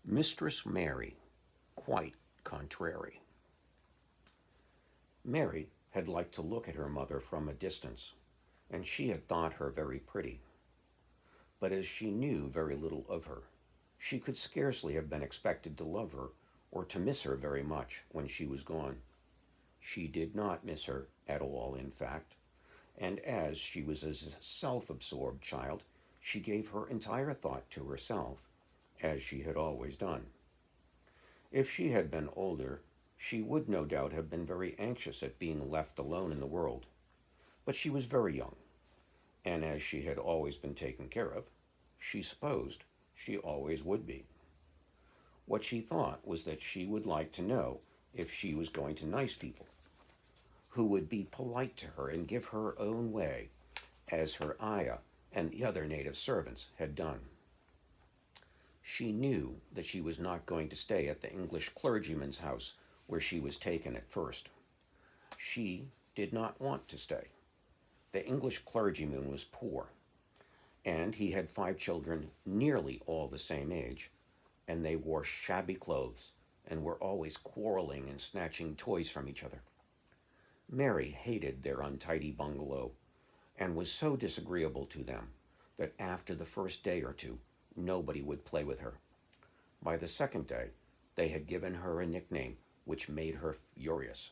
Mistress Mary, quite contrary. Mary had liked to look at her mother from a distance, and she had thought her very pretty. But as she knew very little of her, she could scarcely have been expected to love her or to miss her very much when she was gone. She did not miss her at all, in fact, and as she was a self-absorbed child, she gave her entire thought to herself, as she had always done. If she had been older, she would no doubt have been very anxious at being left alone in the world. But she was very young, and as she had always been taken care of, she supposed she always would be. What she thought was that she would like to know if she was going to nice people, who would be polite to her and give her own way, as her ayah and the other native servants had done. She knew that she was not going to stay at the English clergyman's house where she was taken at first. She did not want to stay. The English clergyman was poor, and he had 5 children nearly all the same age, and they wore shabby clothes and were always quarreling and snatching toys from each other. Mary hated their untidy bungalow and was so disagreeable to them that after the first day or two, nobody would play with her. By the second day, they had given her a nickname which made her furious.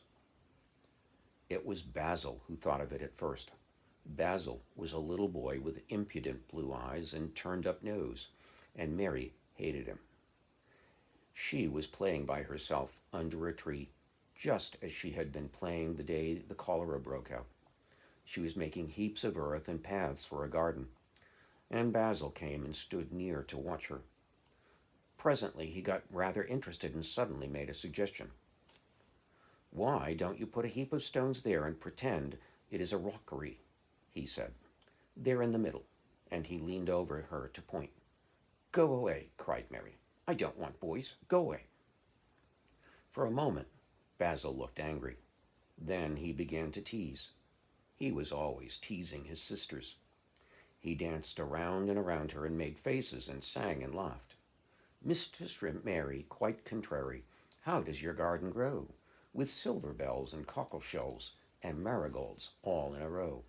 It was Basil who thought of it at first. Basil was a little boy with impudent blue eyes and turned-up nose, and Mary hated him. She was playing by herself under a tree, just as she had been playing the day the cholera broke out. She was making heaps of earth and paths for a garden, and Basil came and stood near to watch her. Presently he got rather interested and suddenly made a suggestion. "Why don't you put a heap of stones there and pretend it is a rockery?" he said. "There in the middle," and he leaned over her to point. "Go away," cried Mary. "I don't want boys. Go away." For a moment, Basil looked angry. Then he began to tease. He was always teasing his sisters. He danced around and around her and made faces and sang and laughed. "Mistress Mary, quite contrary, how does your garden grow, with silver bells and cockle shells and marigolds all in a row?"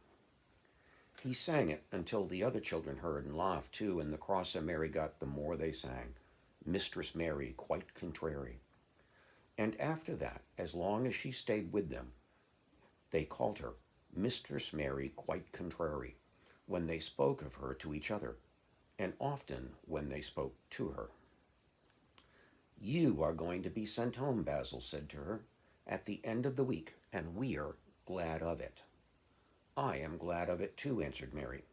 He sang it until the other children heard and laughed too, and the crosser Mary got, the more they sang, "Mistress Mary, quite contrary." And after that, as long as she stayed with them, they called her Mistress Mary, quite contrary, when they spoke of her to each other, and often when they spoke to her. "You are going to be sent home," Basil said to her, "at the end of the week, and we're glad of it." "I am glad of it too," answered Mary.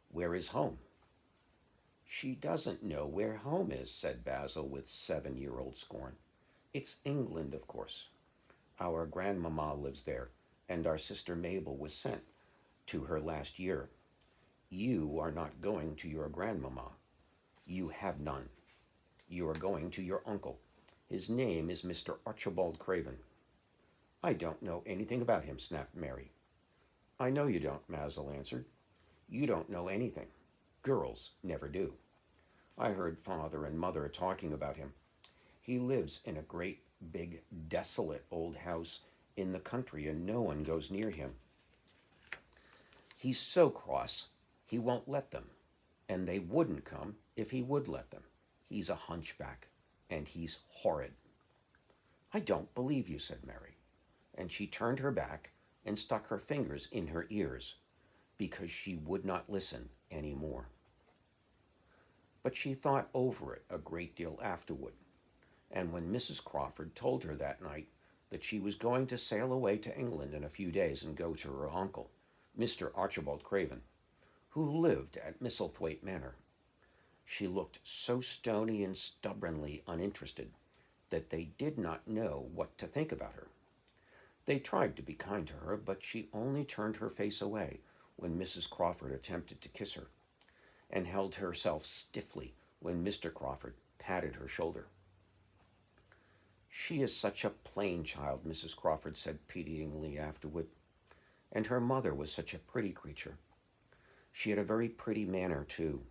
"Where is home?" "She doesn't know where home is," said Basil with 7-year-old scorn. "It's England, of course. Our grandmamma lives there, and our sister Mabel was sent to her last year. You are not going to your grandmamma. You have none. You are going to your uncle. His name is Mr. Archibald Craven." "I don't know anything about him," snapped Mary. "I know you don't," Basil answered. "You don't know anything. Girls never do. I heard father and mother talking about him. He lives in a great, big, desolate old house in the country, and no one goes near him. He's so cross, he won't let them, and they wouldn't come if he would let them. He's a hunchback, and he's horrid." "I don't believe you," said Mary, and she turned her back and stuck her fingers in her ears, because she would not listen any more. But she thought over it a great deal afterward, and when Mrs. Crawford told her that night that she was going to sail away to England in a few days and go to her uncle, Mr. Archibald Craven, who lived at Misselthwaite Manor, she looked so stony and stubbornly uninterested that they did not know what to think about her. They tried to be kind to her, but she only turned her face away when Mrs. Crawford attempted to kiss her, and held herself stiffly when Mr. Crawford patted her shoulder. "She is such a plain child," Mrs. Crawford said pityingly afterward, "and her mother was such a pretty creature. She had a very pretty manner, too,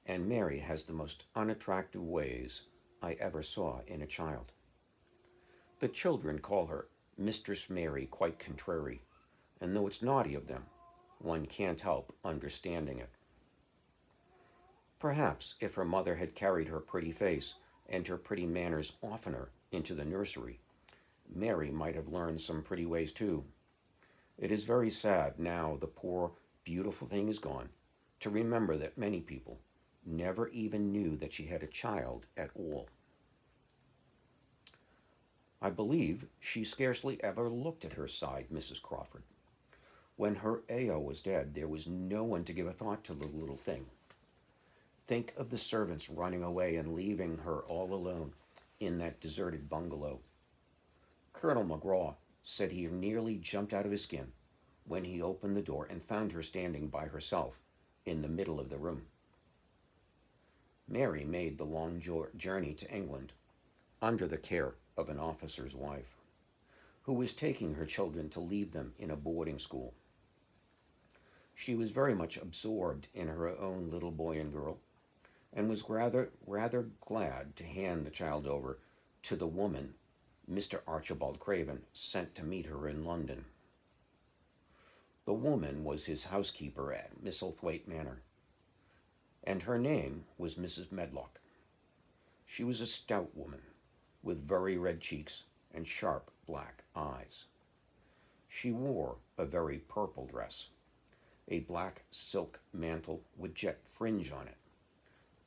and Mary has the most unattractive ways. I ever saw in a child. The children call her Mistress Mary quite contrary, and though it's naughty of them, one can't help understanding it. Perhaps if her mother had carried her pretty face and her pretty manners oftener into the nursery, Mary might have learned some pretty ways too. It is very sad now the poor, beautiful thing is gone, to remember that many people never even knew that she had a child at all. I believe she scarcely ever looked at her, sighed Mrs. Crawford. When her AO was dead, there was no one to give a thought to the little thing. Think of the servants running away and leaving her all alone in that deserted bungalow. Colonel McGraw said he nearly jumped out of his skin when he opened the door and found her standing by herself in the middle of the room. Mary made the long journey to England under the care of an officer's wife, who was taking her children to leave them in a boarding school. She was very much absorbed in her own little boy and girl, and was rather glad to hand the child over to the woman Mr. Archibald Craven sent to meet her in London. The woman was his housekeeper at Misselthwaite Manor, and her name was Mrs. Medlock. She was a stout woman, with very red cheeks and sharp black eyes. She wore a very purple dress, a black silk mantle with jet fringe on it,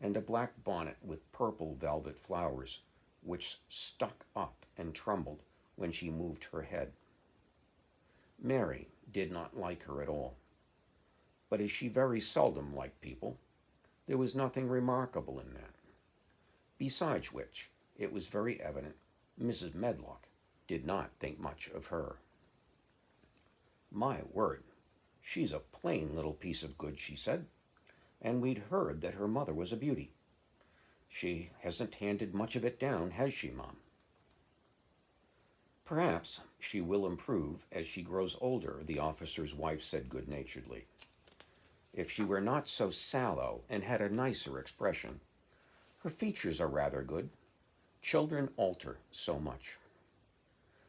and a black bonnet with purple velvet flowers, which stuck up and trembled when she moved her head. Mary did not like her at all, but as she very seldom liked people, there was nothing remarkable in that. Besides which, it was very evident Mrs. Medlock did not think much of her. My word, she's a plain little piece of goods, she said, and we'd heard that her mother was a beauty. She hasn't handed much of it down, has she, Mom? Perhaps she will improve as she grows older, the officer's wife said good-naturedly. If she were not so sallow and had a nicer expression. Her features are rather good. Children alter so much.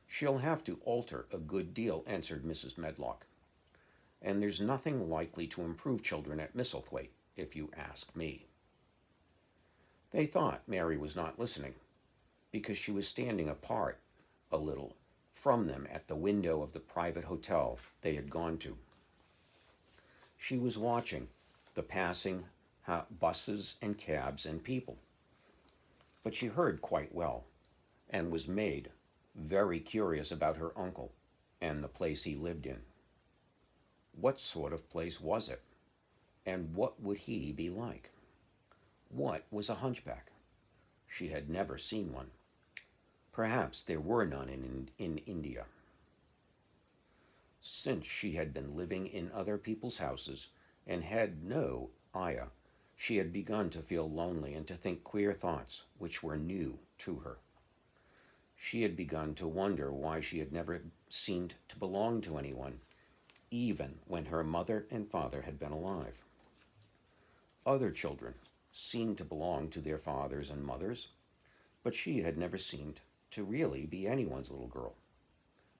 She'll have to alter a good deal, answered Mrs. Medlock. And there's nothing likely to improve children at Misselthwaite, if you ask me. They thought Mary was not listening, because she was standing apart a little from them at the window of the private hotel they had gone to. She was watching the passing buses and cabs and people, but she heard quite well and was made very curious about her uncle and the place he lived in. What sort of place was it? And what would he be like? What was a hunchback? She had never seen one. Perhaps there were none in India. Since she had been living in other people's houses and had no ayah, she had begun to feel lonely and to think queer thoughts which were new to her. She had begun to wonder why she had never seemed to belong to anyone, even when her mother and father had been alive. Other children seemed to belong to their fathers and mothers, but she had never seemed to really be anyone's little girl.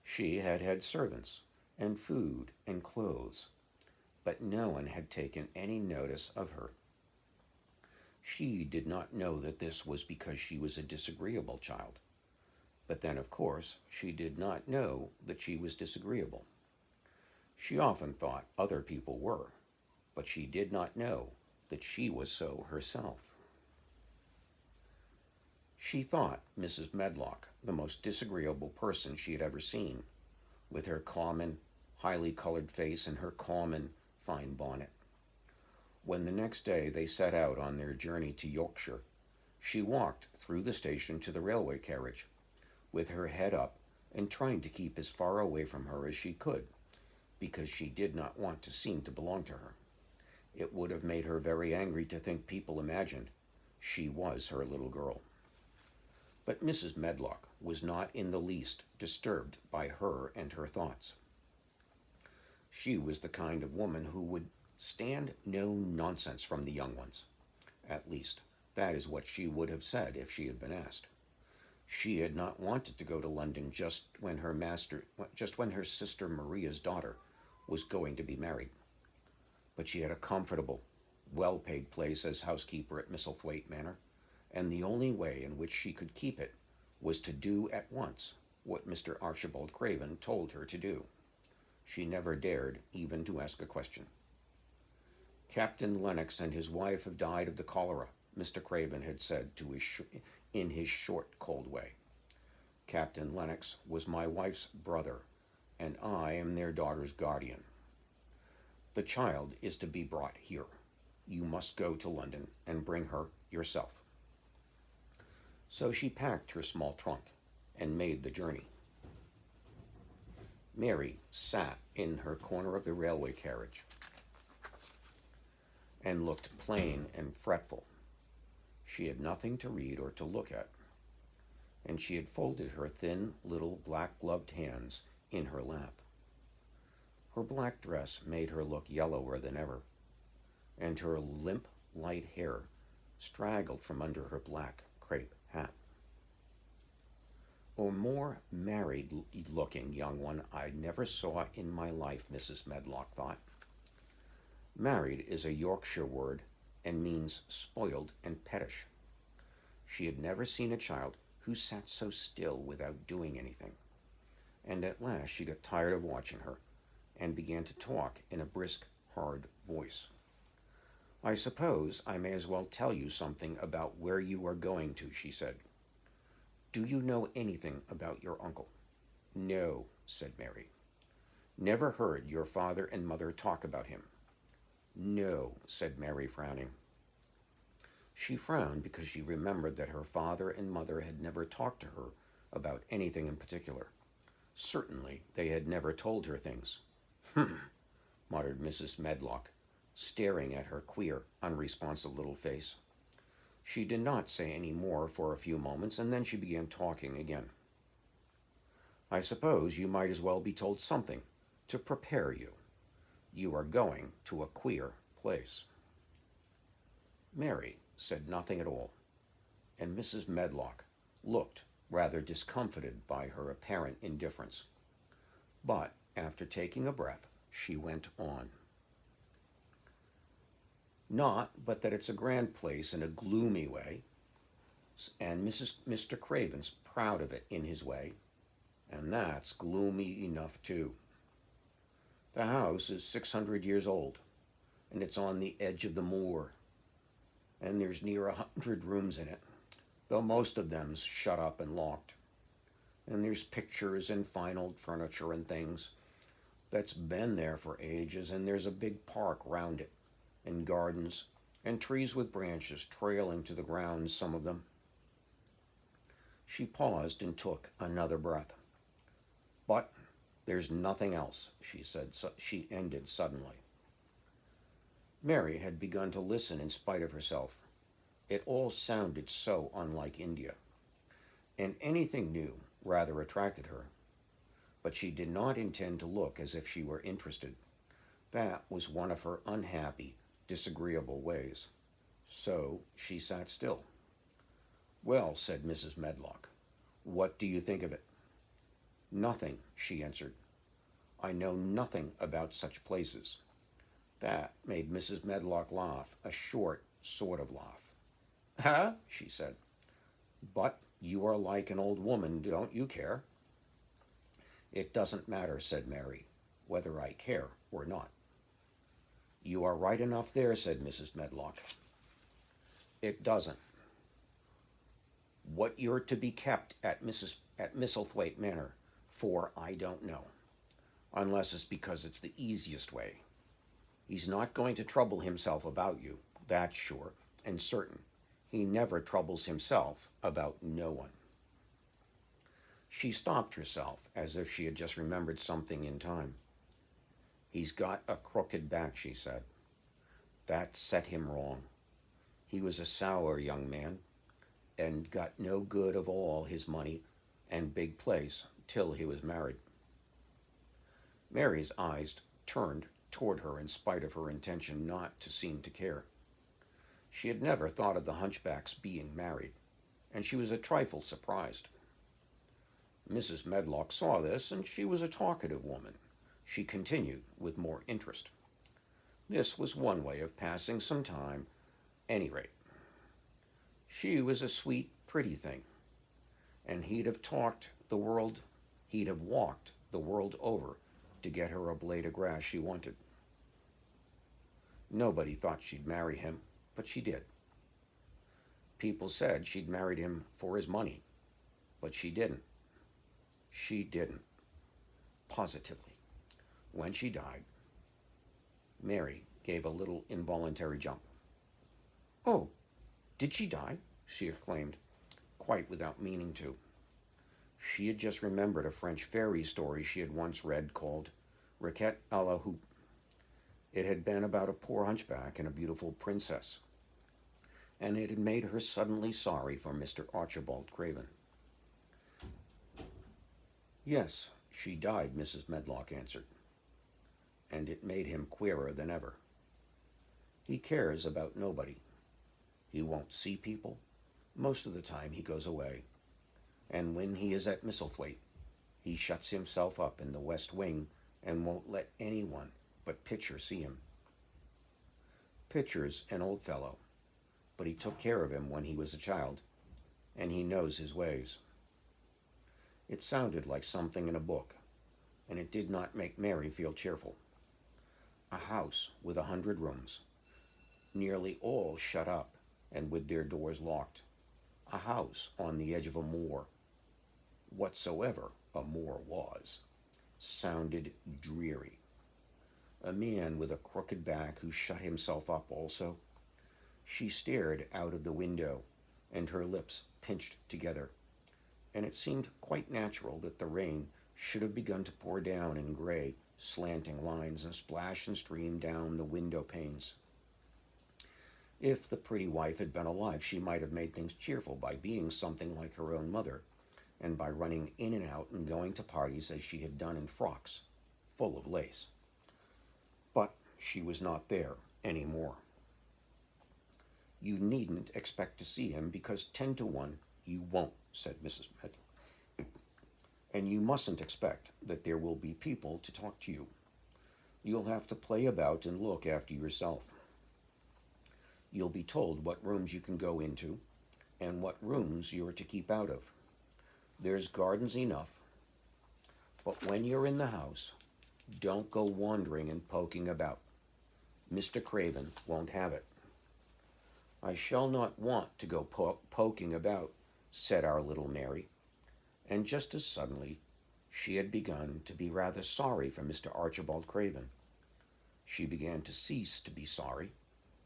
She had had servants and food and clothes, but no one had taken any notice of her. She did not know that this was because she was a disagreeable child, but then, of course, she did not know that she was disagreeable. She often thought other people were, but she did not know that she was so herself. She thought Mrs. Medlock the most disagreeable person she had ever seen, with her common, highly colored face and her common, fine bonnet. When the next day they set out on their journey to Yorkshire, she walked through the station to the railway carriage, with her head up and trying to keep as far away from her as she could, because she did not want to seem to belong to her. It would have made her very angry to think people imagined she was her little girl. But Mrs. Medlock was not in the least disturbed by her and her thoughts. She was the kind of woman who would stand no nonsense from the young ones. At least, That is what she would have said if she had been asked. She had not wanted to go to London just when her sister Maria's daughter was going to be married. But she had a comfortable, well-paid place as housekeeper at Misselthwaite Manor, and the only way in which she could keep it was to do at once what Mr. Archibald Craven told her to do. She never dared even to ask a question. Captain Lennox and his wife have died of the cholera, Mr. Craven had said in his short, cold way. Captain Lennox was my wife's brother, and I am their daughter's guardian. The child is to be brought here. You must go to London and bring her yourself. So she packed her small trunk and made the journey. Mary sat in her corner of the railway carriage and looked plain and fretful. She had nothing to read or to look at, and she had folded her thin little black-gloved hands in her lap. Her black dress made her look yellower than ever, and her limp, light hair straggled from under her black crepe hat. A more married-looking young one I never saw in my life, Mrs. Medlock thought. Married is a Yorkshire word and means spoiled and pettish. She had never seen a child who sat so still without doing anything, and at last she got tired of watching her and began to talk in a brisk, hard voice. I suppose I may as well tell you something about where you are going to, she said. Do you know anything about your uncle? No, said Mary. Never heard your father and mother talk about him? No, said Mary, frowning. She frowned because she remembered that her father and mother had never talked to her about anything in particular. Certainly they had never told her things. Muttered Mrs. Medlock, staring at her queer, unresponsive little face. She did not say any more for a few moments, and then she began talking again. I suppose you might as well be told something to prepare you. You are going to a queer place. Mary said nothing at all, and Mrs. Medlock looked rather discomfited by her apparent indifference. But after taking a breath, she went on. Not but that it's a grand place in a gloomy way, and Mr. Craven's proud of it in his way, and that's gloomy enough too. The house is 600 years old, and it's on the edge of the moor, and there's near 100 rooms in it, though most of them's shut up and locked. And there's pictures and fine old furniture and things that's been there for ages, and there's a big park round it, and gardens, and trees with branches trailing to the ground, some of them. She paused and took another breath. But there's nothing else, she said. She ended suddenly. Mary had begun to listen in spite of herself. It all sounded so unlike India, and anything new rather attracted her. But she did not intend to look as if she were interested. That was one of her unhappy, disagreeable ways. So she sat still. Well, said Mrs. Medlock, what do you think of it? Nothing, she answered. I know nothing about such places. That made Mrs. Medlock laugh, a short sort of laugh. Huh? She said. But you are like an old woman, don't you care? It doesn't matter, said Mary, whether I care or not. You are right enough there, said Mrs. Medlock. It doesn't. What you're to be kept at Misselthwaite Manor for, I don't know, unless it's because it's the easiest way. He's not going to trouble himself about you, that's sure and certain. He never troubles himself about no one. She stopped herself as if she had just remembered something in time. He's got a crooked back, she said. That set him wrong. He was a sour young man, and got no good of all his money and big place till he was married. Mary's eyes turned toward her in spite of her intention not to seem to care. She had never thought of the hunchback's being married, and she was a trifle surprised. Mrs. Medlock saw this, and she was a talkative woman. She continued with more interest. This was one way of passing some time, any rate. She was a sweet, pretty thing, and he'd have walked the world over to get her a blade of grass she wanted. Nobody thought she'd marry him, but she did. People said she'd married him for his money, but she didn't. She didn't. Positively. When she died, Mary gave a little involuntary jump. "Oh, did she die?" she exclaimed, quite without meaning to. She had just remembered a French fairy story she had once read called Riquet à la Houppe. It had been about a poor hunchback and a beautiful princess, and it had made her suddenly sorry for Mr. Archibald Craven. "Yes, she died," Mrs. Medlock answered, and it made him queerer than ever. He cares about nobody. He won't see people. Most of the time he goes away, and when he is at Misselthwaite, he shuts himself up in the west wing and won't let anyone but Pitcher see him. Pitcher's an old fellow, but he took care of him when he was a child, and he knows his ways. It sounded like something in a book, and it did not make Mary feel cheerful. A house with 100 rooms, nearly all shut up and with their doors locked. A house on the edge of a moor, whatsoever a moor was, sounded dreary. A man with a crooked back who shut himself up also. She stared out of the window, and her lips pinched together, and it seemed quite natural that the rain should have begun to pour down in gray, slanting lines and splash and stream down the window panes. If the pretty wife had been alive, she might have made things cheerful by being something like her own mother, and by running in and out and going to parties as she had done in frocks, full of lace. But she was not there any more. "You needn't expect to see him, because 10 to 1 you won't," said Mrs. Medlock. "And you mustn't expect that there will be people to talk to you. You'll have to play about and look after yourself. You'll be told what rooms you can go into and what rooms you're to keep out of. There's gardens enough, but when you're in the house, don't go wandering and poking about. Mr. Craven won't have it." "I shall not want to go poking about," said our little Mary, and just as suddenly she had begun to be rather sorry for Mr. Archibald Craven. She began to cease to be sorry,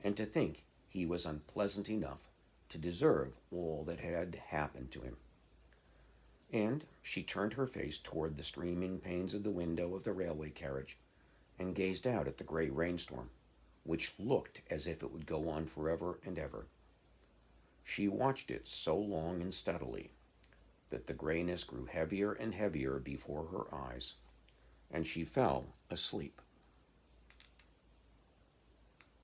and to think he was unpleasant enough to deserve all that had happened to him. And she turned her face toward the streaming panes of the window of the railway carriage and gazed out at the gray rainstorm, which looked as if it would go on forever and ever. She watched it so long and steadily that the grayness grew heavier and heavier before her eyes, and she fell asleep.